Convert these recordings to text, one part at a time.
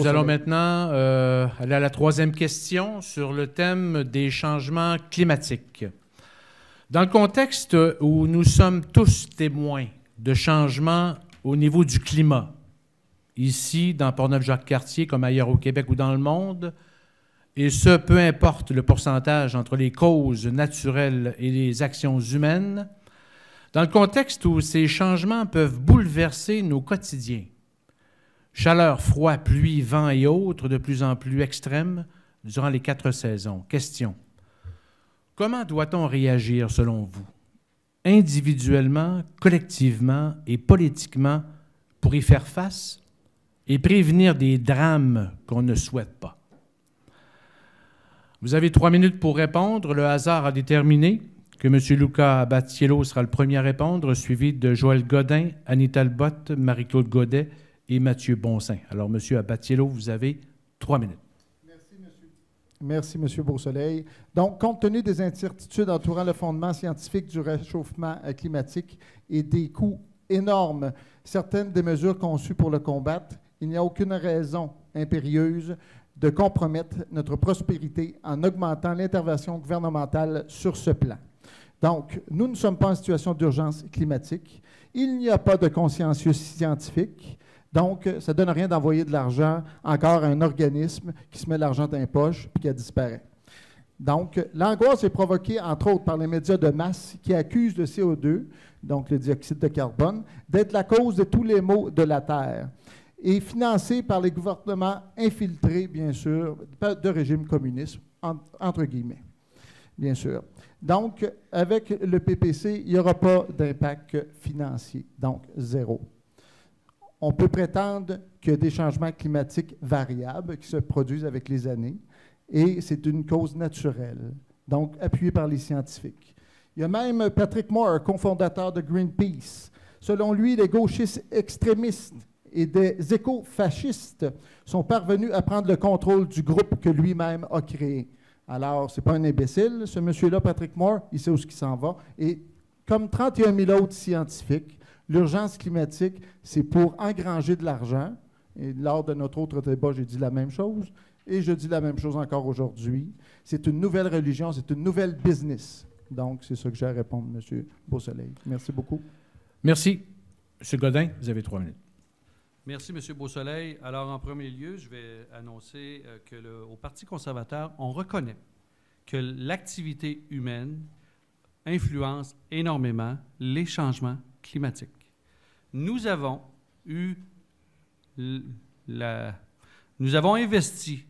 Nous allons maintenant aller à la troisième question sur le thème des changements climatiques. Dans le contexte où nous sommes tous témoins de changements au niveau du climat, ici, dans Portneuf-Jacques-Cartier, comme ailleurs au Québec ou dans le monde, et ce, peu importe le pourcentage entre les causes naturelles et les actions humaines, dans le contexte où ces changements peuvent bouleverser nos quotidiens, chaleur, froid, pluie, vent et autres de plus en plus extrêmes durant les 4 saisons. Question. Comment doit-on réagir selon vous, individuellement, collectivement et politiquement, pour y faire face et prévenir des drames qu'on ne souhaite pas? Vous avez 3 minutes pour répondre. Le hasard a déterminé que M. Luca Battiello sera le premier à répondre, suivi de Joël Godin, Annie Talbot, Marie-Claude Godet et Mathieu Bonsaint. Alors, M. Battiello, vous avez 3 minutes. Merci, M. Beausoleil. Donc, compte tenu des incertitudes entourant le fondement scientifique du réchauffement climatique et des coûts énormes, certaines des mesures conçues pour le combattre, il n'y a aucune raison impérieuse de compromettre notre prospérité en augmentant l'intervention gouvernementale sur ce plan. Donc, nous ne sommes pas en situation d'urgence climatique. Il n'y a pas de consensus scientifique. Donc, ça ne donne rien d'envoyer de l'argent encore à un organisme qui se met l'argent dans les poches et qui disparaît. Donc, l'angoisse est provoquée, entre autres, par les médias de masse qui accusent le CO2, donc le dioxyde de carbone, d'être la cause de tous les maux de la Terre et financée par les gouvernements infiltrés, bien sûr, de régime communiste, entre guillemets, bien sûr. Donc, avec le PPC, il n'y aura pas d'impact financier, donc zéro. On peut prétendre qu'il y a des changements climatiques variables qui se produisent avec les années et c'est une cause naturelle, donc appuyée par les scientifiques. Il y a même Patrick Moore, cofondateur de Greenpeace. Selon lui, les gauchistes extrémistes et des écofascistes sont parvenus à prendre le contrôle du groupe que lui-même a créé. Alors, ce n'est pas un imbécile, ce monsieur-là, Patrick Moore, il sait où il s'en va. Et comme 31 000 autres scientifiques, l'urgence climatique, c'est pour engranger de l'argent. Et lors de notre autre débat, j'ai dit la même chose. Et je dis la même chose encore aujourd'hui. C'est une nouvelle religion, c'est une nouvelle business. Donc, c'est ça que j'ai à répondre, M. Beausoleil. Merci beaucoup. Merci. M. Godin, vous avez 3 minutes. Merci, M. Beausoleil. Alors, en premier lieu, je vais annoncer qu'au Parti conservateur, on reconnaît que l'activité humaine influence énormément les changements climatiques. Nous avons investi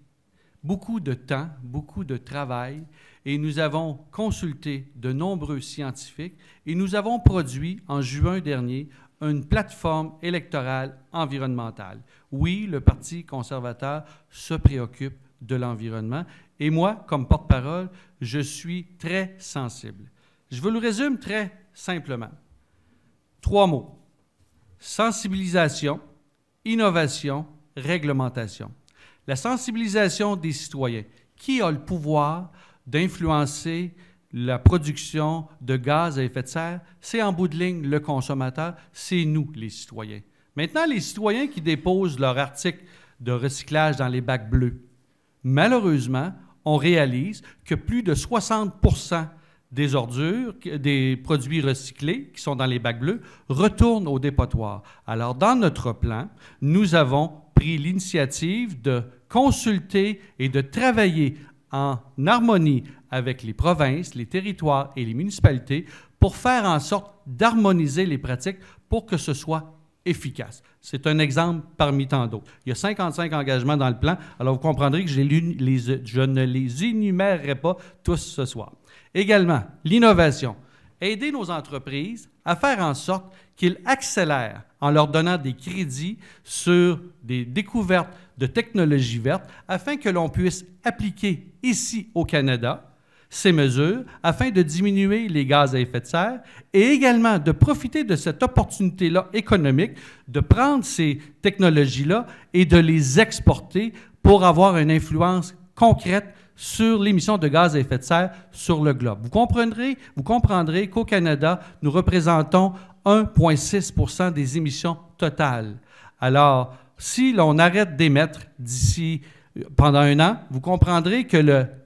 beaucoup de temps, beaucoup de travail, et nous avons consulté de nombreux scientifiques, et nous avons produit, en juin dernier, une plateforme électorale environnementale. Oui, le Parti conservateur se préoccupe de l'environnement, et moi, comme porte-parole, je suis très sensible. Je vous le résume très simplement. 3 mots. Sensibilisation, innovation, réglementation. La sensibilisation des citoyens. Qui a le pouvoir d'influencer la production de gaz à effet de serre? C'est en bout de ligne le consommateur, c'est nous, les citoyens. Maintenant, les citoyens qui déposent leur article de recyclage dans les bacs bleus, malheureusement, on réalise que plus de 60% des ordures, des produits recyclés qui sont dans les bacs bleus, retournent au dépotoir. Alors, dans notre plan, nous avons pris l'initiative de consulter et de travailler en harmonie avec les provinces, les territoires et les municipalités pour faire en sorte d'harmoniser les pratiques pour que ce soit efficace. C'est un exemple parmi tant d'autres. Il y a 55 engagements dans le plan, alors vous comprendrez que je ne les énumérerai pas tous ce soir. Également, l'innovation. Aider nos entreprises à faire en sorte qu'ils accélèrent en leur donnant des crédits sur des découvertes de technologies vertes afin que l'on puisse appliquer ici au Canada ces mesures afin de diminuer les gaz à effet de serre et également de profiter de cette opportunité-là économique, de prendre ces technologies-là et de les exporter pour avoir une influence concrète sur l'émission de gaz à effet de serre sur le globe. Vous comprendrez qu'au Canada, nous représentons 1,6 % des émissions totales. Alors, si l'on arrête d'émettre d'ici pendant un an, vous comprendrez que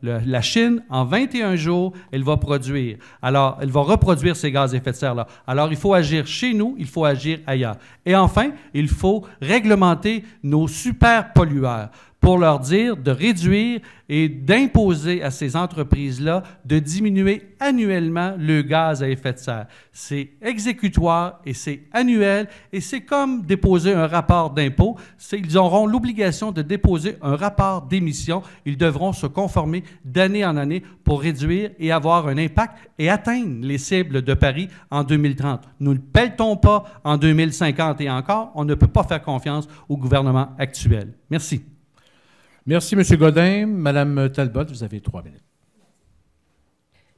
la Chine, en 21 jours, elle va produire. Alors, elle va reproduire ces gaz à effet de serre-là. Alors, il faut agir chez nous, il faut agir ailleurs. Et enfin, il faut réglementer nos super pollueurs pour leur dire de réduire et d'imposer à ces entreprises-là de diminuer annuellement le gaz à effet de serre. C'est exécutoire et c'est annuel et c'est comme déposer un rapport d'impôt. Ils auront l'obligation de déposer un rapport d'émission. Ils devront se conformer d'année en année pour réduire et avoir un impact et atteindre les cibles de Paris en 2030. Nous ne pelletons pas en 2050 et encore, on ne peut pas faire confiance au gouvernement actuel. Merci. Merci, M. Godin. Mme Talbot, vous avez 3 minutes.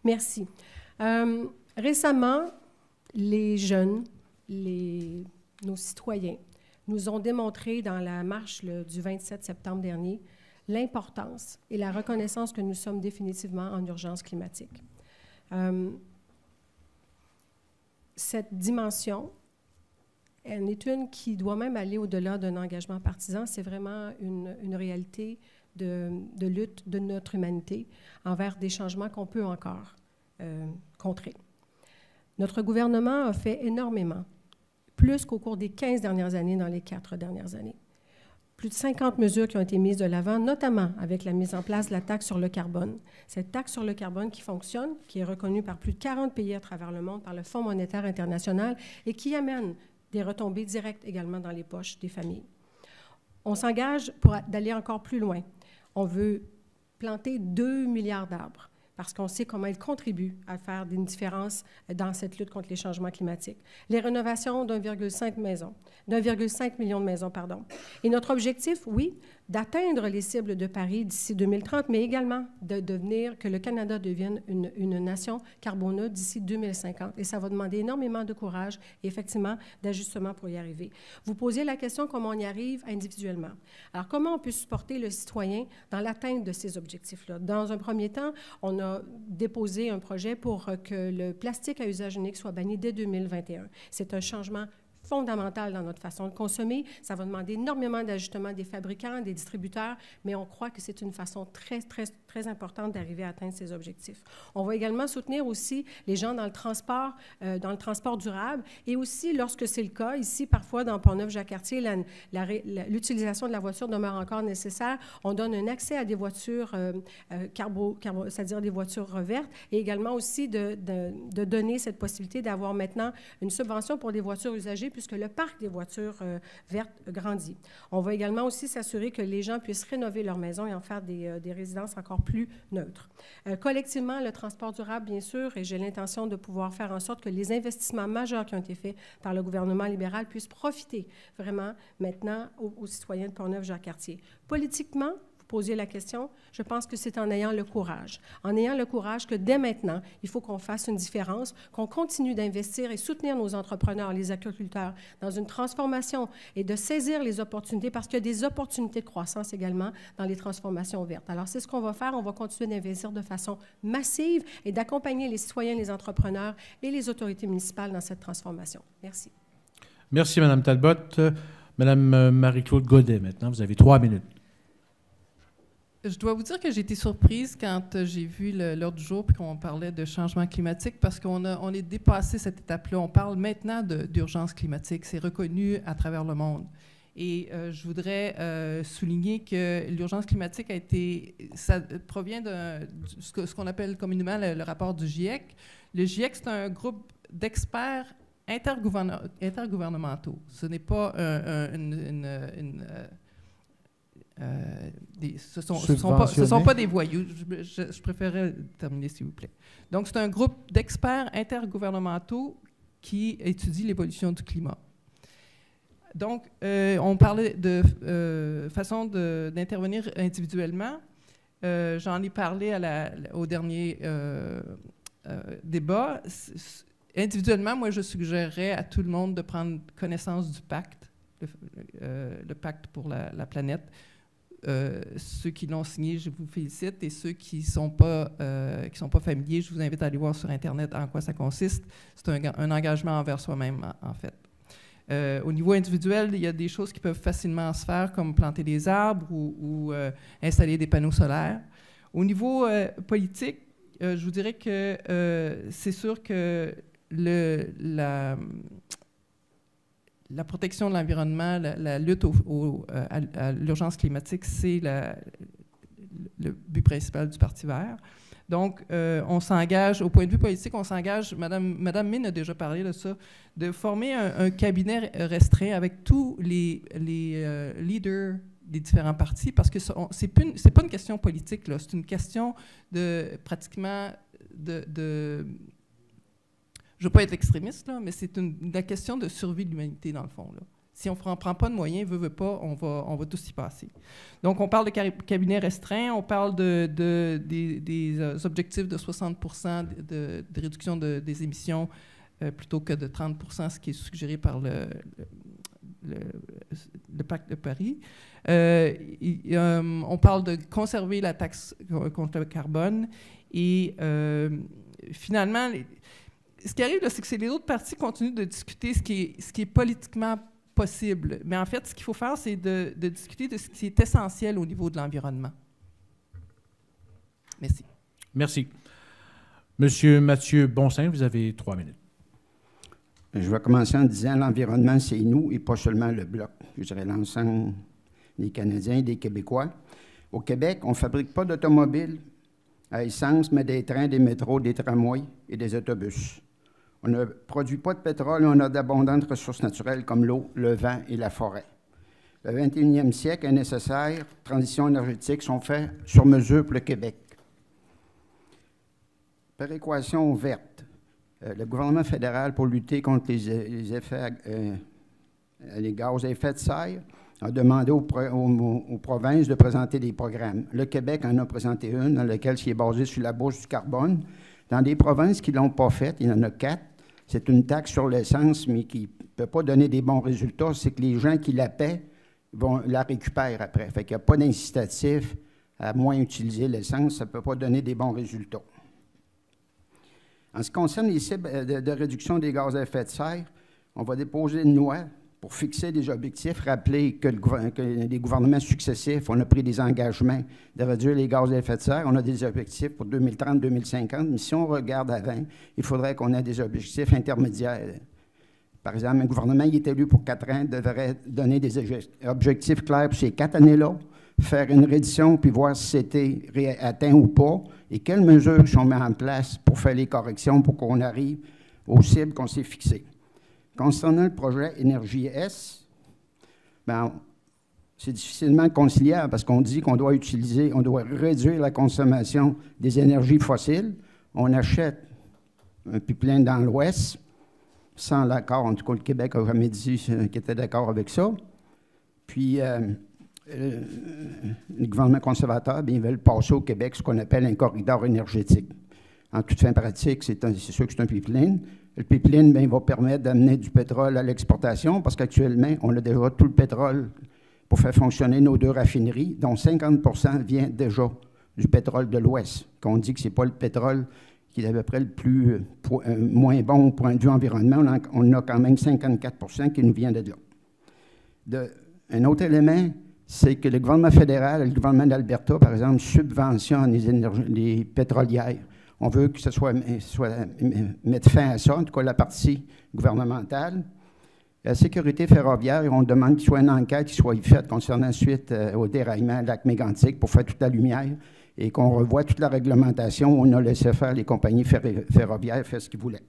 Merci. Récemment, les jeunes, nos citoyens, nous ont démontré dans la marche du 27 septembre dernier l'importance et la reconnaissance que nous sommes définitivement en urgence climatique. Cette dimension en est une qui doit même aller au-delà d'un engagement partisan. C'est vraiment une réalité de lutte de notre humanité envers des changements qu'on peut encore contrer. Notre gouvernement a fait énormément, plus qu'au cours des 15 dernières années dans les 4 dernières années. Plus de 50 mesures qui ont été mises de l'avant, notamment avec la mise en place de la taxe sur le carbone. Cette taxe sur le carbone qui fonctionne, qui est reconnue par plus de 40 pays à travers le monde, par le Fonds monétaire international et qui amène des retombées directes également dans les poches des familles. On s'engage pour d'aller encore plus loin. On veut planter 2 milliards d'arbres parce qu'on sait comment ils contribuent à faire une différence dans cette lutte contre les changements climatiques. Les rénovations d'1,5 million de maisons, pardon. Et notre objectif, oui, d'atteindre les cibles de Paris d'ici 2030, mais également de devenir, que le Canada devienne une nation carboneutre d'ici 2050. Et ça va demander énormément de courage et effectivement d'ajustement pour y arriver. Vous posiez la question comment on y arrive individuellement. Alors, comment on peut supporter le citoyen dans l'atteinte de ces objectifs-là? Dans un premier temps, on a déposé un projet pour que le plastique à usage unique soit banni dès 2021. C'est un changement fondamental dans notre façon de consommer. Ça va demander énormément d'ajustements des fabricants, des distributeurs, mais on croit que c'est une façon très, très, très importante d'arriver à atteindre ces objectifs. On va également soutenir aussi les gens dans le transport durable et aussi, lorsque c'est le cas, ici, parfois, dans Pont-Neuf-Jacques-Cartier, l'utilisation de la voiture demeure encore nécessaire. On donne un accès à des voitures c'est-à-dire des voitures vertes et également aussi de donner cette possibilité d'avoir maintenant une subvention pour des voitures usagées puisque le parc des voitures vertes grandit. On va également aussi s'assurer que les gens puissent rénover leur maison et en faire des résidences encore plus neutres. Collectivement, le transport durable, bien sûr, et j'ai l'intention de pouvoir faire en sorte que les investissements majeurs qui ont été faits par le gouvernement libéral puissent profiter vraiment maintenant aux citoyens de Pont-Neuf-Jacques-Cartier. Politiquement, posiez la question, je pense que c'est en ayant le courage. En ayant le courage que dès maintenant, il faut qu'on fasse une différence, qu'on continue d'investir et soutenir nos entrepreneurs, les agriculteurs, dans une transformation et de saisir les opportunités parce qu'il y a des opportunités de croissance également dans les transformations vertes. Alors, c'est ce qu'on va faire. On va continuer d'investir de façon massive et d'accompagner les citoyens, les entrepreneurs et les autorités municipales dans cette transformation. Merci. Merci, Mme Talbot. Mme Marie-Claude Godet, maintenant, vous avez 3 minutes. Je dois vous dire que j'ai été surprise quand j'ai vu l'heure du jour et qu'on parlait de changement climatique parce qu'on est dépassé cette étape-là. On parle maintenant d'urgence climatique. C'est reconnu à travers le monde. Et je voudrais souligner que l'urgence climatique ça provient de ce qu'on appelle communément le rapport du GIEC. Le GIEC, c'est un groupe d'experts intergouvernementaux. Ce n'est pas ce sont pas des voyous. Je préférerais terminer, s'il vous plaît. Donc, c'est un groupe d'experts intergouvernementaux qui étudie l'évolution du climat. Donc, on parlait de façon d'intervenir individuellement. J'en ai parlé au dernier débat. Individuellement, moi, je suggérerais à tout le monde de prendre connaissance du pacte, le pacte pour la planète. Ceux qui l'ont signé, je vous félicite, et ceux qui ne sont pas familiers, je vous invite à aller voir sur Internet en quoi ça consiste. C'est un engagement envers soi-même, en fait. Au niveau individuel, il y a des choses qui peuvent facilement se faire, comme planter des arbres ou installer des panneaux solaires. Au niveau politique, je vous dirais que c'est sûr que la protection de l'environnement, la lutte à l'urgence climatique, c'est le but principal du Parti vert. Donc, on s'engage, au point de vue politique, on s'engage, Madame Min a déjà parlé de ça, de former un cabinet restreint avec tous les leaders des différents partis, parce que c'est pas une question politique, là, c'est une question pratiquement de je ne veux pas être extrémiste, là, mais c'est la question de survie de l'humanité, dans le fond, là. Si on ne prend pas de moyens, veut pas, on va tous y passer. Donc, on parle de cabinet restreint, on parle des objectifs de 60% de réduction des émissions plutôt que de 30%, ce qui est suggéré par le Pacte de Paris. On parle de conserver la taxe contre le carbone et finalement, ce qui arrive, c'est que les autres partis continuent de discuter ce qui est politiquement possible. Mais en fait, ce qu'il faut faire, c'est de discuter de ce qui est essentiel au niveau de l'environnement. Merci. Merci. Monsieur Mathieu Bonsaint, vous avez 3 minutes. Je vais commencer en disant l'environnement, c'est nous et pas seulement le Bloc. Je dirais l'ensemble des Canadiens et des Québécois. Au Québec, on ne fabrique pas d'automobiles à essence, mais des trains, des métros, des tramways et des autobus. On ne produit pas de pétrole, on a d'abondantes ressources naturelles comme l'eau, le vent et la forêt. Le 21e siècle est nécessaire, transition énergétique sont faits sur mesure pour le Québec. Péréquation verte. Le gouvernement fédéral, pour lutter contre les effets, les gaz à effet de serre, a demandé aux provinces de présenter des programmes. Le Québec en a présenté une, dans laquelle il est basé sur la bourse du carbone. Dans des provinces qui ne l'ont pas faite, il y en a 4, c'est une taxe sur l'essence, mais qui ne peut pas donner des bons résultats. C'est que les gens qui la paient la récupèrent après. Fait qu'il n'y a pas d'incitatif à moins utiliser l'essence. Ça ne peut pas donner des bons résultats. En ce qui concerne les cibles de réduction des gaz à effet de serre, on va déposer une loi pour fixer des objectifs, rappeler que les gouvernements successifs, on a pris des engagements de réduire les gaz à effet de serre. On a des objectifs pour 2030-2050, mais si on regarde avant, il faudrait qu'on ait des objectifs intermédiaires. Par exemple, un gouvernement qui est élu pour 4 ans devrait donner des objectifs clairs pour ces 4 années-là, faire une reddition puis voir si c'était atteint ou pas, et quelles mesures sont mises en place pour faire les corrections pour qu'on arrive aux cibles qu'on s'est fixées. Concernant le projet Énergie S, c'est difficilement conciliable parce qu'on dit qu'on doit réduire la consommation des énergies fossiles. On achète un pipeline dans l'Ouest, sans l'accord, en tout cas le Québec n'a jamais dit qu'il était d'accord avec ça. Puis, les gouvernements conservateurs, ils veulent passer au Québec ce qu'on appelle un corridor énergétique. En toute fin pratique, c'est sûr que c'est un pipeline. Le pipeline, il va permettre d'amener du pétrole à l'exportation parce qu'actuellement, on a déjà tout le pétrole pour faire fonctionner nos 2 raffineries, dont 50% vient déjà du pétrole de l'Ouest. Qu'on dit que ce n'est pas le pétrole qui est à peu près le moins bon au point de vue environnement, on a quand même 54% qui nous vient de là. Un autre élément, c'est que le gouvernement fédéral, le gouvernement d'Alberta, par exemple, subventionne les pétrolières. On veut que ce soit mettre fin à ça, en tout cas la partie gouvernementale. La sécurité ferroviaire, on demande qu'il soit une enquête qui soit faite concernant suite au déraillement de lac Mégantic pour faire toute la lumière et qu'on revoie toute la réglementation où on a laissé faire les compagnies ferroviaires faire ce qu'ils voulaient.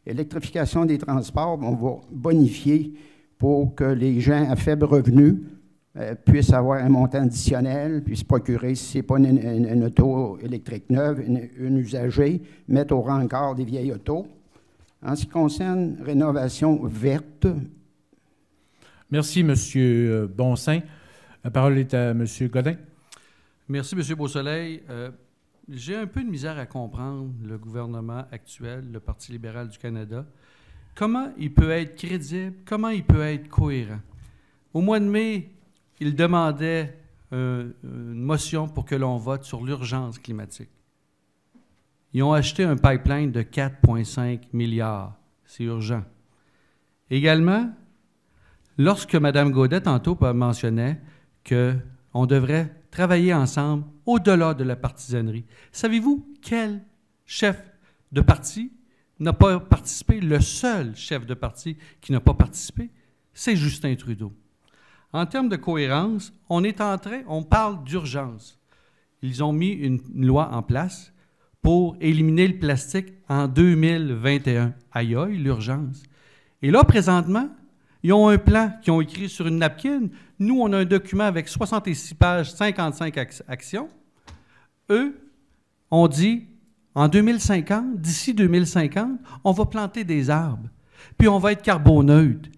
Électrification des transports, on va bonifier pour que les gens à faible revenu puissent avoir un montant additionnel, puissent procurer, si ce n'est pas une auto électrique neuve, une usagée, mettre au rang encore des vieilles autos. En ce qui concerne rénovation verte. Merci, M. Bonsaint. La parole est à M. Godin. Merci, M. Beausoleil. J'ai un peu de misère à comprendre le gouvernement actuel, le Parti libéral du Canada. Comment il peut être crédible? Comment il peut être cohérent? Au mois de mai, il demandait une motion pour que l'on vote sur l'urgence climatique. Ils ont acheté un pipeline de 4,5 milliards. C'est urgent. Également, lorsque Mme Gaudet, tantôt, mentionnait qu'on devrait travailler ensemble au-delà de la partisanerie, savez-vous quel chef de parti n'a pas participé? Le seul chef de parti qui n'a pas participé, c'est Justin Trudeau. En termes de cohérence, on parle d'urgence. Ils ont mis une loi en place pour éliminer le plastique en 2021. Aïe aïe, l'urgence. Et là, présentement, ils ont un plan qu'ils ont écrit sur une napkin. Nous, on a un document avec 66 pages, 55 actions. Eux, on dit, en 2050, d'ici 2050, on va planter des arbres. Puis on va être carboneutre.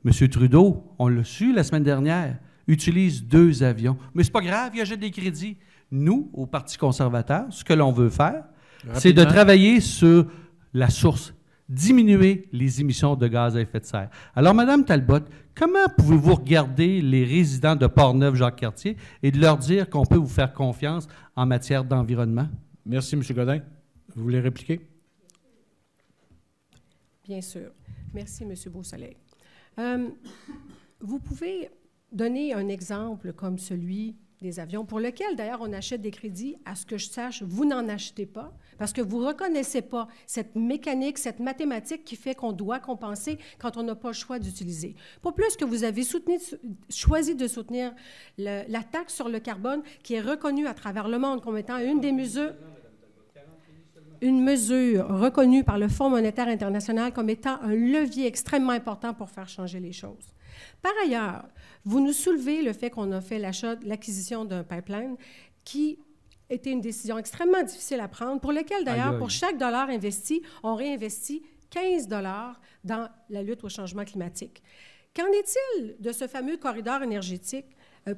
M. Trudeau, on l'a su la semaine dernière, utilise 2 avions. Mais c'est pas grave, il achète des crédits. Nous, au Parti conservateur, ce que l'on veut faire, c'est de travailler sur la source, diminuer les émissions de gaz à effet de serre. Alors, Mme Talbot, comment pouvez-vous regarder les résidents de Portneuf-Jacques-Cartier et de leur dire qu'on peut vous faire confiance en matière d'environnement? Merci, M. Godin. Vous voulez répliquer? Bien sûr. Merci, M. Beausoleil. Vous pouvez donner un exemple comme celui des avions, pour lequel, d'ailleurs, on achète des crédits. À ce que je sache, vous n'en achetez pas, parce que vous ne reconnaissez pas cette mécanique, cette mathématique qui fait qu'on doit compenser quand on n'a pas le choix d'utiliser. Pas plus que vous avez choisi de soutenir la taxe sur le carbone, qui est reconnue à travers le monde comme étant une mesure reconnue par le Fonds monétaire international comme étant un levier extrêmement important pour faire changer les choses. Par ailleurs, vous nous soulevez le fait qu'on a fait l'acquisition d'un pipeline qui était une décision extrêmement difficile à prendre, pour lequel, d'ailleurs, pour chaque dollar investi, on réinvestit 15 $ dans la lutte au changement climatique. Qu'en est-il de ce fameux corridor énergétique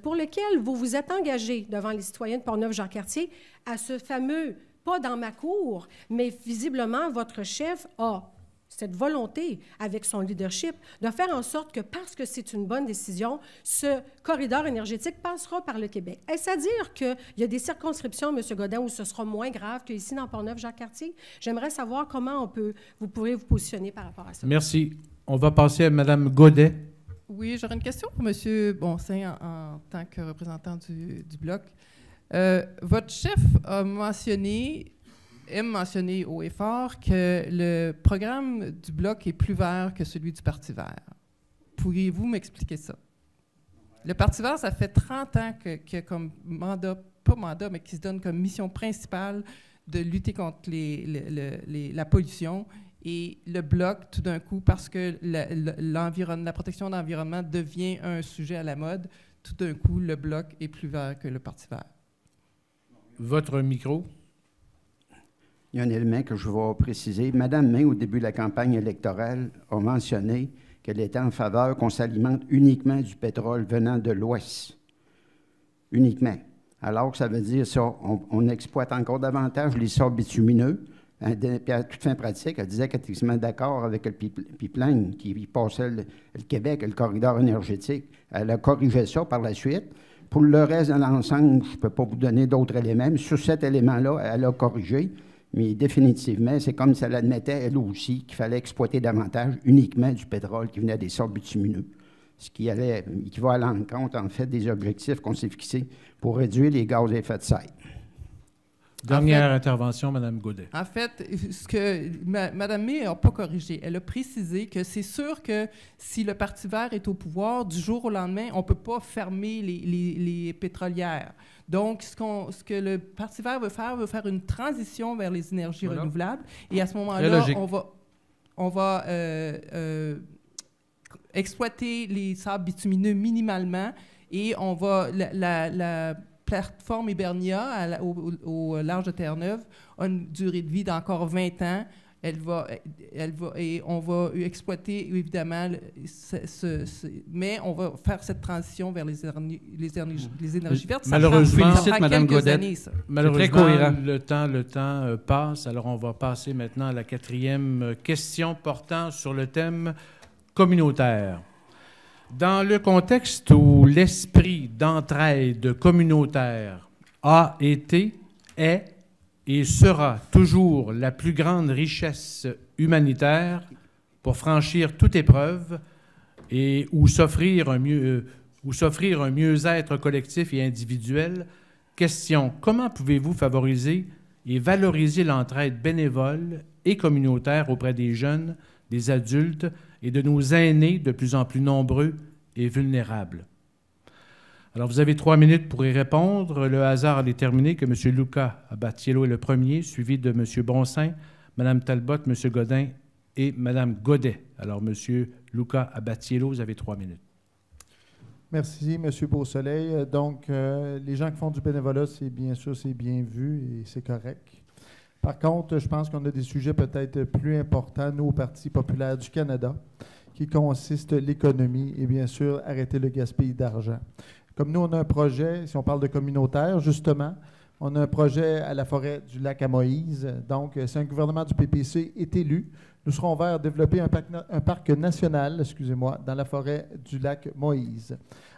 pour lequel vous vous êtes engagé devant les citoyens de Portneuf-Jacques-Cartier à ce fameux, pas dans ma cour, mais visiblement, votre chef a cette volonté, avec son leadership, de faire en sorte que, parce que c'est une bonne décision, ce corridor énergétique passera par le Québec. Est-ce à dire qu'il y a des circonscriptions, M. Godin, où ce sera moins grave qu'ici dans Portneuf-Jacques-Cartier? J'aimerais savoir comment vous pourrez vous positionner par rapport à ça. Merci. On va passer à Mme Gaudet. Oui, j'aurais une question pour M. Bonsin en tant que représentant du Bloc. Votre chef aime mentionner haut et fort que le programme du Bloc est plus vert que celui du Parti vert. Pourriez-vous m'expliquer ça? Le Parti vert, ça fait 30 ans qu'il a comme mais qui se donne comme mission principale de lutter contre la pollution. Et le Bloc, tout d'un coup, parce que la protection de l'environnement devient un sujet à la mode, tout d'un coup, le Bloc est plus vert que le Parti vert. Votre micro. Il y a un élément que je vais préciser. Mme May, au début de la campagne électorale, a mentionné qu'elle était en faveur qu'on s'alimente uniquement du pétrole venant de l'Ouest. Uniquement. Alors que ça veut dire ça, on exploite encore davantage les sols bitumineux. Puis à toute fin pratique, elle disait qu'elle était quasiment d'accord avec le pipeline qui passait le Québec, le corridor énergétique. Elle a corrigé ça par la suite. Pour le reste de l'ensemble, je ne peux pas vous donner d'autres éléments, mais sur cet élément-là, elle a corrigé. Mais définitivement, c'est comme si elle admettait, elle aussi, qu'il fallait exploiter davantage uniquement du pétrole qui venait des sols bitumineux, ce qui va à l'encontre, en fait, des objectifs qu'on s'est fixés pour réduire les gaz à effet de serre. Dernière intervention, Mme Gaudet. En fait, ce que Mme May n'a pas corrigé, elle a précisé que c'est sûr que si le Parti vert est au pouvoir, du jour au lendemain, on ne peut pas fermer les pétrolières. Donc, ce que le Parti vert veut faire une transition vers les énergies renouvelables. Et à ce moment-là, on va exploiter les sables bitumineux minimalement et on va... La plateforme Hibernia au large de Terre-Neuve a une durée de vie d'encore 20 ans. Et on va exploiter, évidemment, mais on va faire cette transition vers les énergies vertes. Malheureusement, ça prend quelques années, ça. Malheureusement, le temps passe. Alors, on va passer maintenant à la 4e question portant sur le thème communautaire. Dans le contexte où l'esprit d'entraide communautaire a été, est et sera toujours la plus grande richesse humanitaire pour franchir toute épreuve, ou s'offrir un mieux-être collectif et individuel. Question, comment pouvez-vous favoriser et valoriser l'entraide bénévole et communautaire auprès des jeunes, des adultes et de nos aînés de plus en plus nombreux et vulnérables? Alors, vous avez 3 minutes pour y répondre. Le hasard a déterminé que M. Luca Abatiello est le premier, suivi de M. Bonsin, Mme Talbot, M. Godin et Mme Godet. Alors, M. Luca Abatiello, vous avez 3 minutes. Merci, M. Beausoleil. Donc, les gens qui font du bénévolat, c'est bien sûr, c'est bien vu et c'est correct. Par contre, je pense qu'on a des sujets peut-être plus importants, nous, au Parti populaire du Canada, qui consistent l'économie et bien sûr, arrêter le gaspillage d'argent. Comme nous, on a un projet, si on parle de communautaire, justement, on a un projet à la forêt du lac à Moïse. Donc, si un gouvernement du PPC est élu, nous serons ouverts à développer un parc national, dans la forêt du lac Moïse.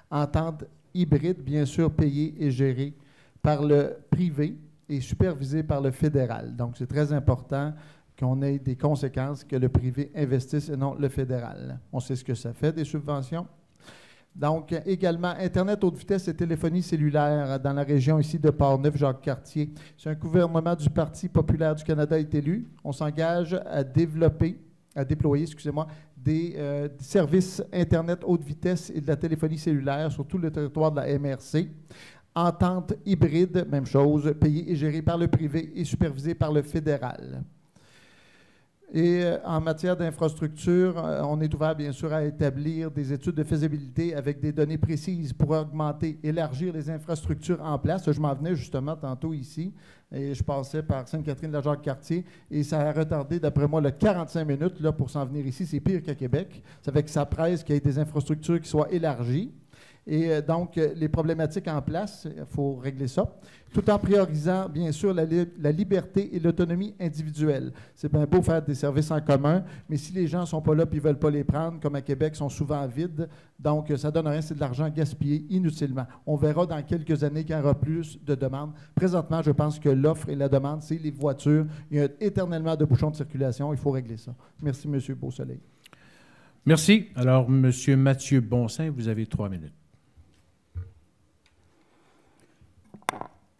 Entente hybride, bien sûr, payée et gérée par le privé et supervisée par le fédéral. Donc, c'est très important qu'on ait des conséquences, que le privé investisse et non le fédéral. On sait ce que ça fait, des subventions. Donc, également, Internet haute vitesse et téléphonie cellulaire dans la région ici de Portneuf-Jacques-Cartier. Si un gouvernement du Parti populaire du Canada est élu, on s'engage à déployer, des services Internet haute vitesse et de la téléphonie cellulaire sur tout le territoire de la MRC. Entente hybride, même chose, payée et gérée par le privé et supervisée par le fédéral. Et en matière d'infrastructure, on est ouvert, bien sûr, à établir des études de faisabilité avec des données précises pour augmenter, élargir les infrastructures en place. Je m'en venais justement tantôt ici, et je passais par Sainte-Catherine-de-la-Jacques-Cartier, et ça a retardé, d'après moi, 45 minutes là, pour s'en venir ici. C'est pire qu'à Québec. Ça fait que ça presse qu'il y ait des infrastructures qui soient élargies. Et donc, les problématiques en place, il faut régler ça, tout en priorisant, bien sûr, la liberté et l'autonomie individuelle. C'est bien beau faire des services en commun, mais si les gens ne sont pas là et ne veulent pas les prendre, comme à Québec, sont souvent vides, donc ça ne donne rien, c'est de l'argent gaspillé inutilement. On verra dans quelques années qu'il y aura plus de demandes. Présentement, je pense que l'offre et la demande, c'est les voitures. Il y a éternellement de bouchons de circulation. Il faut régler ça. Merci, M. Beausoleil. Merci. Alors, M. Mathieu Bonsin, vous avez 3 minutes.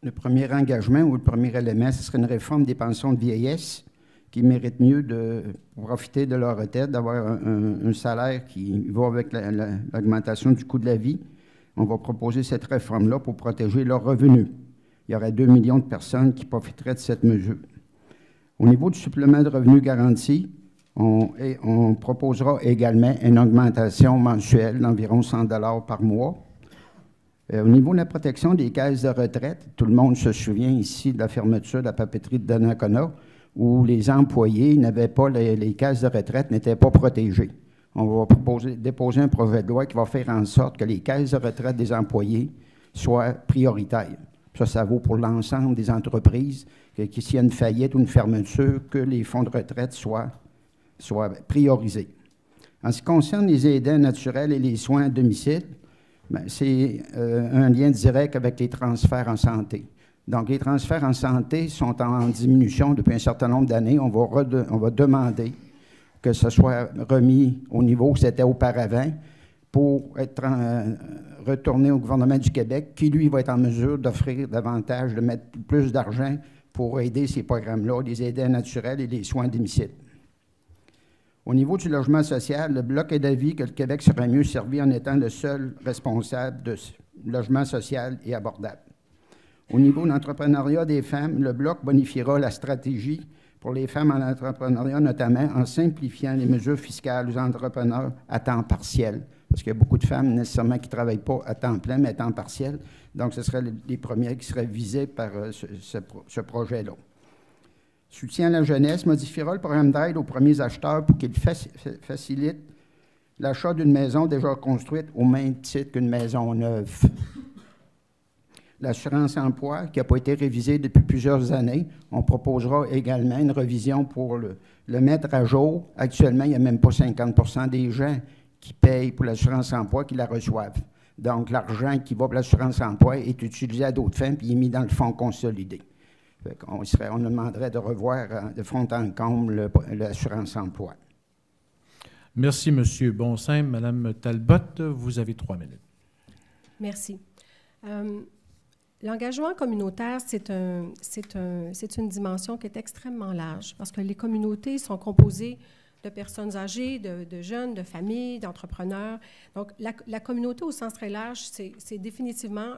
Le premier engagement ou le premier élément, ce serait une réforme des pensions de vieillesse qui méritent mieux de profiter de leur retraite, d'avoir un salaire qui va avec l'augmentation du coût de la vie. On va proposer cette réforme-là pour protéger leurs revenus. Il y aurait 2 millions de personnes qui profiteraient de cette mesure. Au niveau du supplément de revenus garanti, on proposera également une augmentation mensuelle d'environ 100 $ par mois. Au niveau de la protection des caisses de retraite, tout le monde se souvient ici de la fermeture de la papeterie de Donnacona, où les employés n'avaient pas, les caisses de retraite n'étaient pas protégées. On va déposer un projet de loi qui va faire en sorte que les caisses de retraite des employés soient prioritaires. Ça vaut pour l'ensemble des entreprises, que s'il y a une faillite ou une fermeture, que les fonds de retraite soient priorisés. En ce qui concerne les aidants naturels et les soins à domicile, c'est un lien direct avec les transferts en santé. Donc, les transferts en santé sont en diminution depuis un certain nombre d'années. On va demander que ce soit remis au niveau où c'était auparavant pour être retourné au gouvernement du Québec, qui, lui, va être en mesure d'offrir davantage, de mettre plus d'argent pour aider ces programmes-là, les aidants naturels et les soins à domicile. Au niveau du logement social, le Bloc est d'avis que le Québec serait mieux servi en étant le seul responsable de logement social et abordable. Au niveau de l'entrepreneuriat des femmes, le Bloc bonifiera la stratégie pour les femmes en entrepreneuriat, notamment en simplifiant les mesures fiscales aux entrepreneurs à temps partiel, parce qu'il y a beaucoup de femmes nécessairement qui ne travaillent pas à temps plein, mais à temps partiel. Donc, ce seraient les premiers qui seraient visés par ce projet-là. Soutien à la jeunesse modifiera le programme d'aide aux premiers acheteurs pour qu'il facilite l'achat d'une maison déjà construite au même titre qu'une maison neuve. L'assurance emploi, qui n'a pas été révisée depuis plusieurs années, on proposera également une révision pour le mettre à jour. Actuellement, il n'y a même pas 50 % des gens qui payent pour l'assurance emploi qui la reçoivent. Donc, l'argent qui va pour l'assurance emploi est utilisé à d'autres fins puis est mis dans le fonds consolidé. On demanderait de revoir de fond en comble l'assurance emploi. Merci, M. Bonsaint. Mme Talbot, vous avez 3 minutes. Merci. L'engagement communautaire, c'est une dimension qui est extrêmement large parce que les communautés sont composées de personnes âgées, de jeunes, de familles, d'entrepreneurs. Donc, la communauté au sens très large, c'est définitivement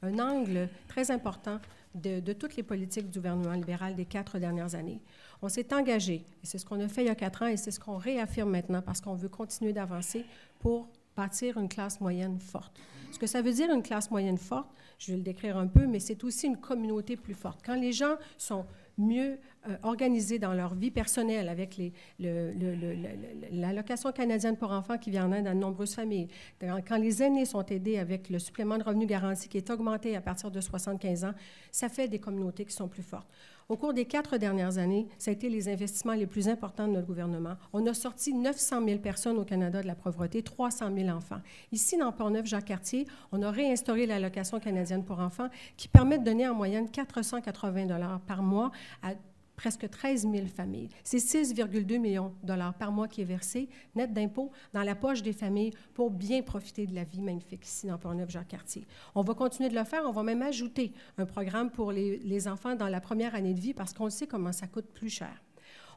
un angle très important de toutes les politiques du gouvernement libéral des 4 dernières années. On s'est engagé, et c'est ce qu'on a fait il y a 4 ans, et c'est ce qu'on réaffirme maintenant parce qu'on veut continuer d'avancer pour bâtir une classe moyenne forte. Ce que ça veut dire, une classe moyenne forte, je vais le décrire un peu, mais c'est aussi une communauté plus forte. Quand les gens sont mieux organisés dans leur vie personnelle avec l'allocation canadienne pour enfants qui vient en aide à de nombreuses familles, quand les aînés sont aidés avec le supplément de revenu garanti qui est augmenté à partir de 75 ans, ça fait des communautés qui sont plus fortes. Au cours des 4 dernières années, ça a été les investissements les plus importants de notre gouvernement. On a sorti 900 000 personnes au Canada de la pauvreté, 300 000 enfants. Ici, dans Portneuf-Jacques-Cartier, on a réinstauré l'allocation canadienne pour enfants qui permet de donner en moyenne 480 $ par mois à presque 13 000 familles. C'est 6,2 millions de dollars par mois qui est versé, net d'impôts, dans la poche des familles pour bien profiter de la vie magnifique ici dans Portneuf-Jacques-Cartier. On va continuer de le faire. On va même ajouter un programme pour les enfants dans la première année de vie parce qu'on sait comment ça coûte plus cher.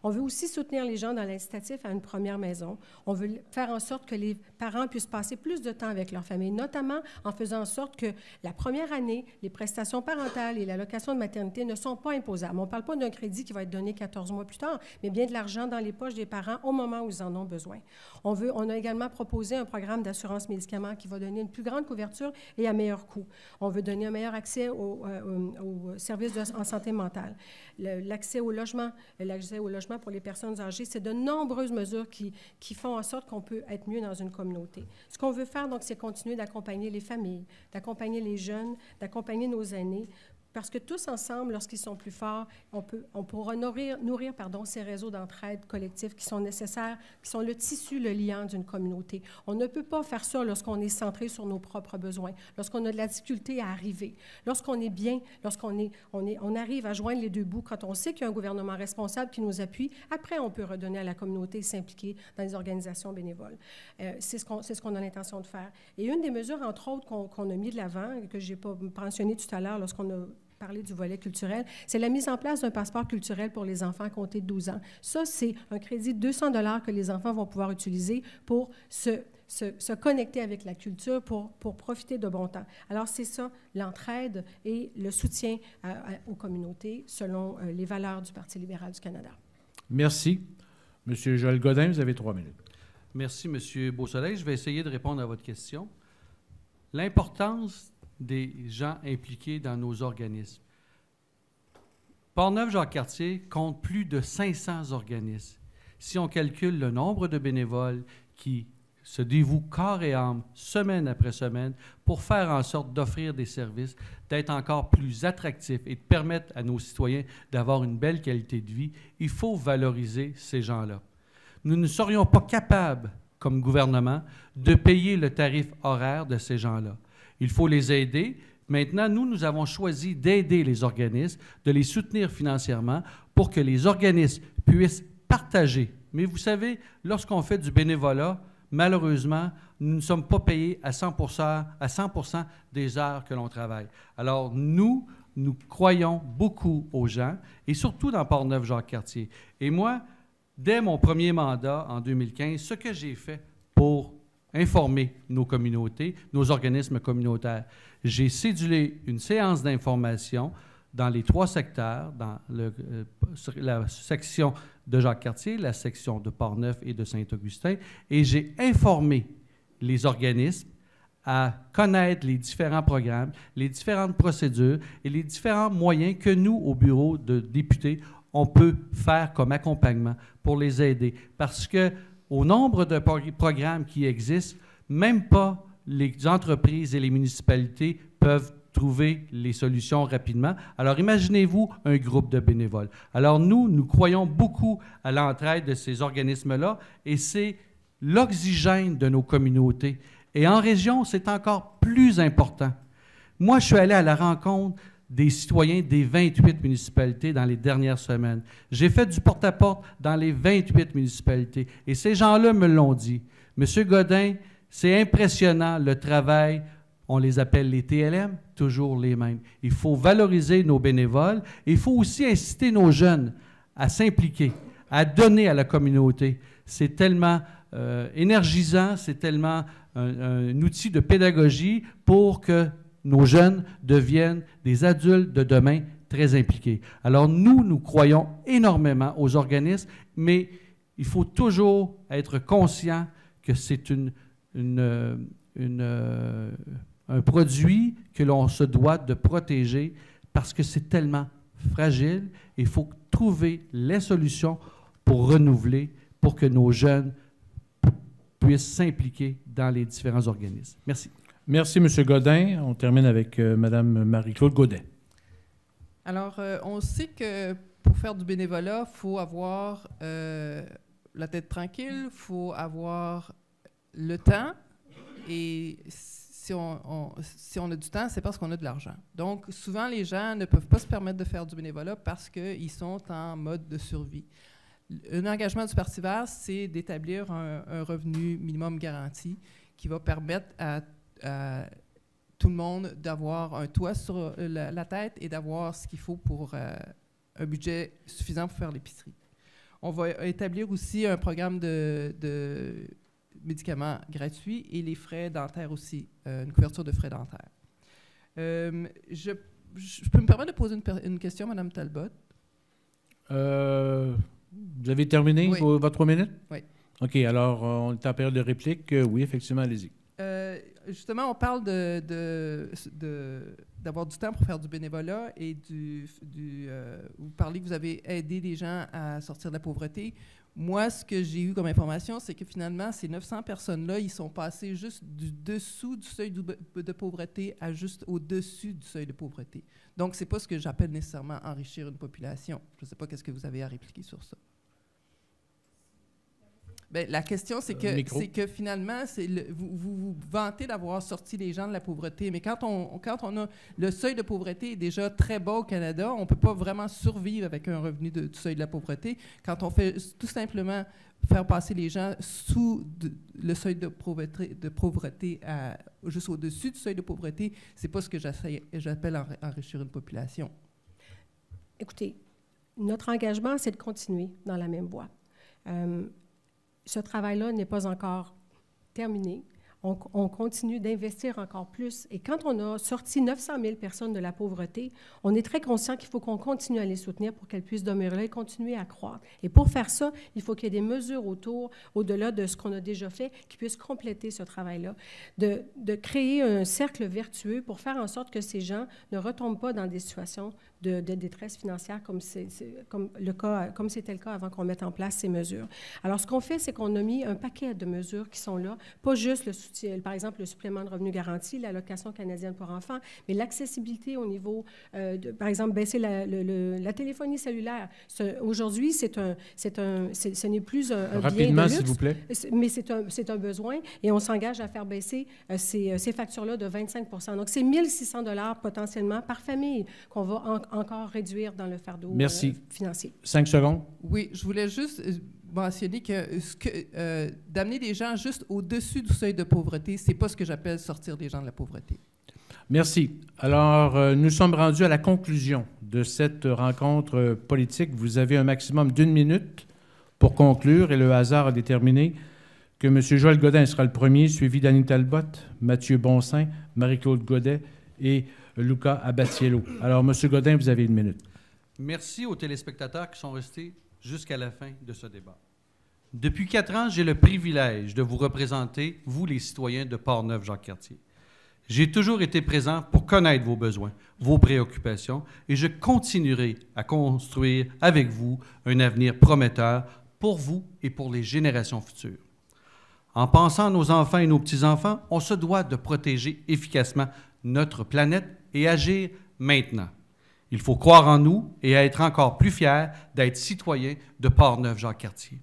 On veut aussi soutenir les gens dans l'incitatif à une première maison. On veut faire en sorte que les parents puissent passer plus de temps avec leur famille, notamment en faisant en sorte que la première année, les prestations parentales et l'allocation de maternité ne sont pas imposables. On ne parle pas d'un crédit qui va être donné 14 mois plus tard, mais bien de l'argent dans les poches des parents au moment où ils en ont besoin. On a également proposé un programme d'assurance médicaments qui va donner une plus grande couverture et à meilleur coût. On veut donner un meilleur accès aux services en santé mentale. L'accès au logement pour les personnes âgées, c'est de nombreuses mesures qui font en sorte qu'on peut être mieux dans une communauté. Ce qu'on veut faire, donc, c'est continuer d'accompagner les familles, d'accompagner les jeunes, d'accompagner nos aînés, parce que tous ensemble, lorsqu'ils sont plus forts, on pourra nourrir ces réseaux d'entraide collectifs qui sont nécessaires, qui sont le tissu, le liant d'une communauté. On ne peut pas faire ça lorsqu'on est centré sur nos propres besoins, lorsqu'on a de la difficulté à arriver. Lorsqu'on est bien, on arrive à joindre les deux bouts, quand on sait qu'il y a un gouvernement responsable qui nous appuie, après, on peut redonner à la communauté et s'impliquer dans les organisations bénévoles. C'est ce qu'on a l'intention de faire. Et une des mesures, entre autres, qu'on a mis de l'avant, et que je n'ai pas mentionné tout à l'heure lorsqu'on a parler du volet culturel, c'est la mise en place d'un passeport culturel pour les enfants à compter de 12 ans. Ça, c'est un crédit de 200 $ que les enfants vont pouvoir utiliser pour se connecter avec la culture, pour profiter de bon temps. Alors, c'est ça, l'entraide et le soutien aux communautés selon les valeurs du Parti libéral du Canada. Merci. Monsieur Joël Godin, vous avez 3 minutes. Merci, M. Beausoleil. Je vais essayer de répondre à votre question. L'importance des gens impliqués dans nos organismes. Portneuf-Jacques-Cartier compte plus de 500 organismes. Si on calcule le nombre de bénévoles qui se dévouent corps et âme, semaine après semaine, pour faire en sorte d'offrir des services, d'être encore plus attractifs et de permettre à nos citoyens d'avoir une belle qualité de vie, il faut valoriser ces gens-là. Nous ne serions pas capables, comme gouvernement, de payer le tarif horaire de ces gens-là. Il faut les aider. Maintenant, nous avons choisi d'aider les organismes, de les soutenir financièrement pour que les organismes puissent partager. Mais vous savez, lorsqu'on fait du bénévolat, malheureusement, nous ne sommes pas payés à 100% des heures que l'on travaille. Alors, nous croyons beaucoup aux gens, et surtout dans Portneuf-Jacques-Cartier. Et moi, dès mon premier mandat en 2015, ce que j'ai fait pour informer nos communautés, nos organismes communautaires. J'ai cédulé une séance d'information dans les 3 secteurs, dans la section de Jacques-Cartier, la section de Portneuf et de Saint-Augustin, et j'ai informé les organismes à connaître les différents programmes, les différentes procédures et les différents moyens que nous, au bureau de députés, on peut faire comme accompagnement pour les aider. Parce que au nombre de programmes qui existent, même pas les entreprises et les municipalités peuvent trouver les solutions rapidement. Alors, imaginez-vous un groupe de bénévoles. Alors, nous croyons beaucoup à l'entraide de ces organismes-là et c'est l'oxygène de nos communautés. Et en région, c'est encore plus important. Moi, je suis allé à la rencontre des citoyens des 28 municipalités dans les dernières semaines. J'ai fait du porte-à-porte dans les 28 municipalités. Et ces gens-là me l'ont dit. Monsieur Godin, c'est impressionnant le travail. On les appelle les TLM, toujours les mêmes. Il faut valoriser nos bénévoles et il faut aussi inciter nos jeunes à s'impliquer, à donner à la communauté. C'est tellement énergisant, c'est tellement un outil de pédagogie pour que nos jeunes deviennent des adultes de demain très impliqués. Alors nous croyons énormément aux organismes, mais il faut toujours être conscient que c'est un produit que l'on se doit de protéger parce que c'est tellement fragile. Il faut trouver les solutions pour renouveler, pour que nos jeunes puissent s'impliquer dans les différents organismes. Merci. Merci, M. Godin. On termine avec Mme Marie-Claude Godet. Alors, on sait que pour faire du bénévolat, il faut avoir la tête tranquille, il faut avoir le temps. Et si on a du temps, c'est parce qu'on a de l'argent. Donc, souvent, les gens ne peuvent pas se permettre de faire du bénévolat parce qu'ils sont en mode de survie. Un engagement du Parti vert, c'est d'établir un revenu minimum garanti qui va permettre à tout le monde d'avoir un toit sur la tête et d'avoir ce qu'il faut pour un budget suffisant pour faire l'épicerie. On va établir aussi un programme de médicaments gratuits et les frais dentaires aussi, une couverture de frais dentaires. Je peux me permettre de poser une question, Mme Talbot? Vous avez terminé votre 3 minutes? Oui. OK, alors on est en période de réplique. Oui, effectivement, allez-y. Justement, on parle d'avoir du temps pour faire du bénévolat et vous parlez que vous avez aidé des gens à sortir de la pauvreté. Moi, ce que j'ai eu comme information, c'est que finalement, ces 900 personnes-là, ils sont passés juste du dessous du seuil de pauvreté à juste au-dessus du seuil de pauvreté. Donc, ce n'est pas ce que j'appelle nécessairement enrichir une population. Je ne sais pas qu'est-ce que vous avez à répliquer sur ça. Bien, la question, c'est que finalement, vous vantez d'avoir sorti les gens de la pauvreté, mais quand on a le seuil de pauvreté est déjà très bas au Canada, on ne peut pas vraiment survivre avec un revenu du seuil de la pauvreté. Quand on fait tout simplement faire passer les gens sous le seuil de pauvreté juste au-dessus du seuil de pauvreté, c'est pas ce que j'appelle enrichir une population. Écoutez, notre engagement, c'est de continuer dans la même voie. Ce travail-là n'est pas encore terminé. On continue d'investir encore plus. Et quand on a sorti 900 000 personnes de la pauvreté, on est très conscient qu'il faut qu'on continue à les soutenir pour qu'elles puissent demeurer là et continuer à croître. Et pour faire ça, il faut qu'il y ait des mesures au-delà de ce qu'on a déjà fait, qui puissent compléter ce travail-là, de créer un cercle vertueux pour faire en sorte que ces gens ne retombent pas dans des situations de détresse financière comme c'était le cas avant qu'on mette en place ces mesures. Alors, ce qu'on fait, c'est qu'on a mis un paquet de mesures qui sont là, pas juste le soutien, par exemple, le supplément de revenu garanti, l'allocation canadienne pour enfants, mais l'accessibilité au niveau, par exemple, baisser la téléphonie cellulaire. Aujourd'hui, ce n'est plus un bien de Rapidement, luxe, s'il vous plaît. Mais c'est un besoin et on s'engage à faire baisser ces factures-là de 25 %. Donc, c'est 1 600 $ potentiellement par famille qu'on va encore réduire dans le fardeau financier. 5 secondes. Oui, je voulais juste mentionner que d'amener des gens juste au-dessus du seuil de pauvreté, c'est pas ce que j'appelle sortir des gens de la pauvreté. Merci. Alors, nous sommes rendus à la conclusion de cette rencontre politique. Vous avez un maximum d'1 minute pour conclure et le hasard a déterminé que M. Joël Godin sera le premier, suivi d'Annie Talbot, Mathieu Bonsaint, Marie-Claude Godet et Luca Abatiello. Alors, M. Godin, vous avez 1 minute. Merci aux téléspectateurs qui sont restés jusqu'à la fin de ce débat. Depuis 4 ans, j'ai le privilège de vous représenter, vous les citoyens de Portneuf-Jacques-Cartier. J'ai toujours été présent pour connaître vos besoins, vos préoccupations, et je continuerai à construire avec vous un avenir prometteur pour vous et pour les générations futures. En pensant à nos enfants et nos petits-enfants, on se doit de protéger efficacement notre planète et agir maintenant. Il faut croire en nous et être encore plus fiers d'être citoyens de Portneuf-Jacques-Cartier.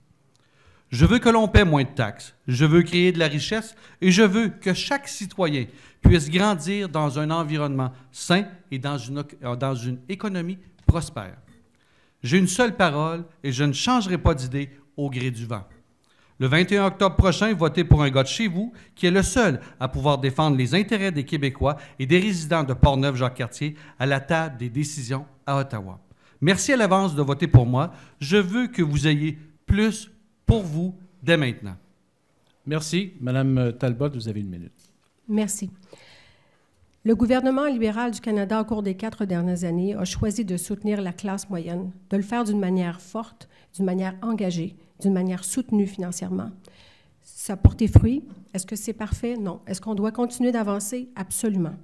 Je veux que l'on paie moins de taxes. Je veux créer de la richesse et je veux que chaque citoyen puisse grandir dans un environnement sain et dans une économie prospère. J'ai une seule parole et je ne changerai pas d'idée au gré du vent. Le 21 octobre prochain, votez pour un gars de chez vous qui est le seul à pouvoir défendre les intérêts des Québécois et des résidents de Portneuf-Jacques-Cartier à la table des décisions à Ottawa. Merci à l'avance de voter pour moi. Je veux que vous ayez plus pour vous dès maintenant. Merci. Madame Talbot, vous avez une minute. Merci. Le gouvernement libéral du Canada, au cours des 4 dernières années, a choisi de soutenir la classe moyenne, de le faire d'une manière forte, d'une manière engagée, d'une manière soutenue financièrement. Ça a porté fruit. Est-ce que c'est parfait? Non. Est-ce qu'on doit continuer d'avancer? Absolument.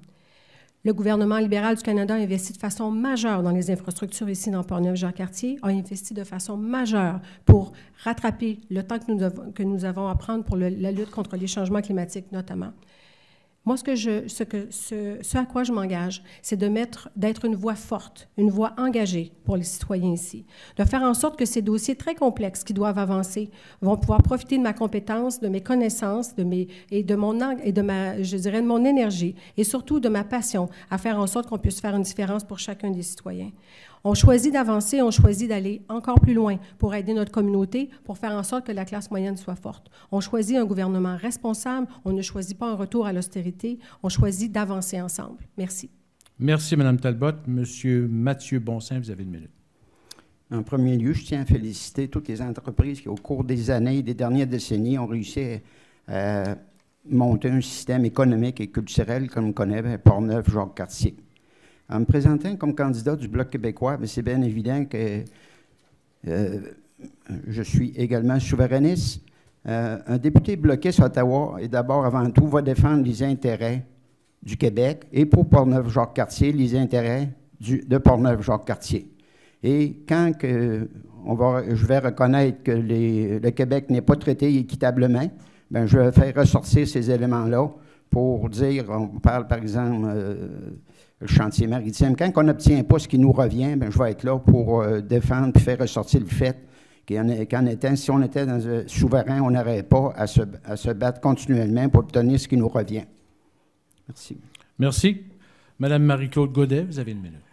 Le gouvernement libéral du Canada a investi de façon majeure dans les infrastructures ici dans Portneuf-Jacques-Cartier, a investi de façon majeure pour rattraper le temps que nous avons à prendre pour la lutte contre les changements climatiques notamment. Moi, ce à quoi je m'engage, c'est d'être une voix forte, une voix engagée pour les citoyens ici, de faire en sorte que ces dossiers très complexes qui doivent avancer vont pouvoir profiter de ma compétence, de mes connaissances, de mon énergie et surtout de ma passion à faire en sorte qu'on puisse faire une différence pour chacun des citoyens. On choisit d'avancer, on choisit d'aller encore plus loin pour aider notre communauté, pour faire en sorte que la classe moyenne soit forte. On choisit un gouvernement responsable, on ne choisit pas un retour à l'austérité, on choisit d'avancer ensemble. Merci. Merci, Mme Talbot. Monsieur Mathieu Bonsaint, vous avez une minute. En premier lieu, je tiens à féliciter toutes les entreprises qui, au cours des années et des dernières décennies, ont réussi à monter un système économique et culturel comme on connaît Portneuf-Jacques-Cartier. En me présentant comme candidat du Bloc québécois, c'est bien évident que je suis également souverainiste. Un député bloquiste à Ottawa, et d'abord, avant tout, va défendre les intérêts du Québec et pour Portneuf-Jacques-Cartier, les intérêts de Portneuf-Jacques-Cartier. Et quand je vais reconnaître que le Québec n'est pas traité équitablement, bien, je vais faire ressortir ces éléments-là pour dire, on parle par exemple le chantier maritime. Quand on n'obtient pas ce qui nous revient, bien, je vais être là pour défendre et faire ressortir le fait si on était souverain, on n'aurait pas à se battre continuellement pour obtenir ce qui nous revient. Merci. Merci. Madame Marie-Claude Godet, vous avez une minute.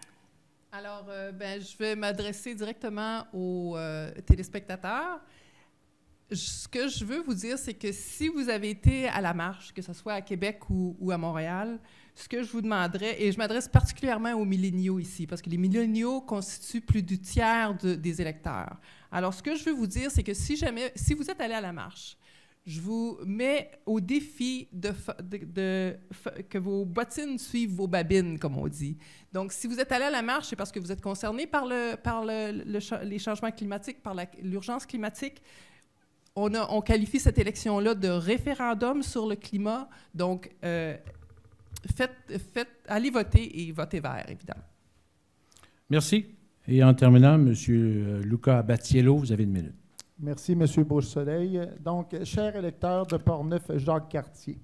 Alors, je vais m'adresser directement aux téléspectateurs. Ce que je veux vous dire, c'est que si vous avez été à la marche, que ce soit à Québec ou à Montréal, ce que je vous demanderais, et je m'adresse particulièrement aux milléniaux ici, parce que les milléniaux constituent plus du tiers des électeurs. Alors, ce que je veux vous dire, c'est que si vous êtes allé à la marche, je vous mets au défi que vos bottines suivent vos babines, comme on dit. Donc, si vous êtes allé à la marche, c'est parce que vous êtes concerné par les changements climatiques, par l'urgence climatique. On qualifie cette élection-là de référendum sur le climat. Donc, allez voter et votez vert, évidemment. Merci. Et en terminant, M. Luca Battiello, vous avez une minute. Merci, M. Beausoleil. Donc, chers électeurs de Portneuf-Jacques-Cartier,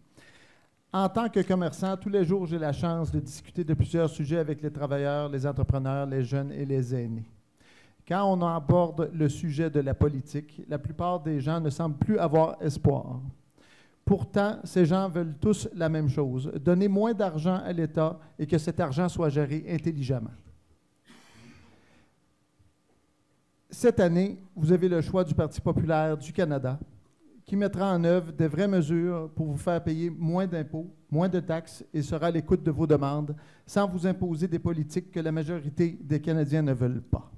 en tant que commerçant, tous les jours, j'ai la chance de discuter de plusieurs sujets avec les travailleurs, les entrepreneurs, les jeunes et les aînés. Quand on aborde le sujet de la politique, la plupart des gens ne semblent plus avoir espoir. Pourtant, ces gens veulent tous la même chose, donner moins d'argent à l'État et que cet argent soit géré intelligemment. Cette année, vous avez le choix du Parti populaire du Canada qui mettra en œuvre des vraies mesures pour vous faire payer moins d'impôts, moins de taxes et sera à l'écoute de vos demandes sans vous imposer des politiques que la majorité des Canadiens ne veulent pas.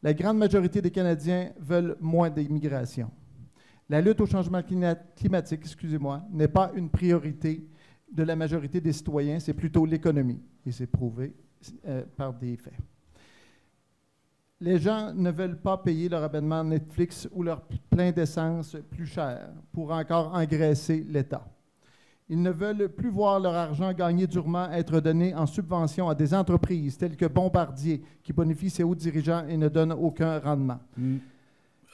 La grande majorité des Canadiens veulent moins d'immigration. La lutte au changement climatique, n'est pas une priorité de la majorité des citoyens, c'est plutôt l'économie, et c'est prouvé par des faits. Les gens ne veulent pas payer leur abonnement Netflix ou leur plein d'essence plus cher pour encore engraisser l'État. Ils ne veulent plus voir leur argent gagné durement être donné en subvention à des entreprises telles que Bombardier, qui bonifient ses hauts dirigeants et ne donnent aucun rendement.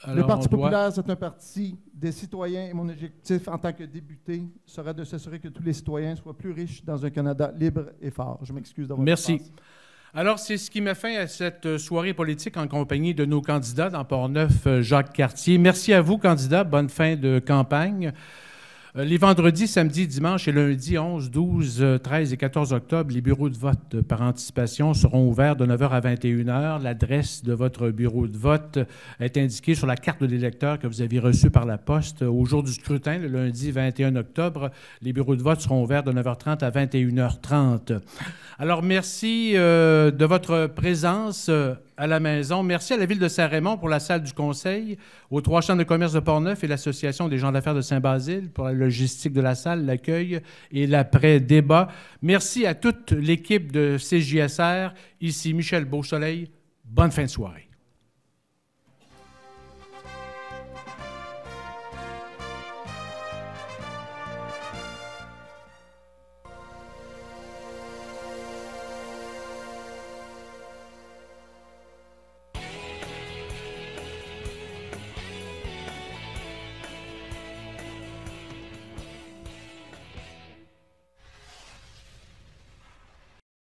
Alors, le Parti populaire, c'est un parti des citoyens et mon objectif en tant que député sera de s'assurer que tous les citoyens soient plus riches dans un Canada libre et fort. Je m'excuse d'avoir Merci. Alors, c'est ce qui met fin à cette soirée politique en compagnie de nos candidats dans Port-Neuf, Jacques Cartier. Merci à vous, candidats. Bonne fin de campagne. Les vendredis, samedis, dimanches et lundis 11, 12, 13 et 14 octobre, les bureaux de vote par anticipation seront ouverts de 9h à 21h. L'adresse de votre bureau de vote est indiquée sur la carte de l'électeur que vous avez reçue par la poste. Au jour du scrutin, le lundi 21 octobre, les bureaux de vote seront ouverts de 9h30 à 21h30. Alors, merci de votre présence à la maison. Merci à la Ville de Saint-Raymond pour la salle du Conseil, aux 3 chambres de commerce de Port-Neuf et l'Association des gens d'affaires de Saint-Basile pour la logistique de la salle, l'accueil et l'après-débat. Merci à toute l'équipe de CJSR. Ici Michel Beausoleil. Bonne fin de soirée.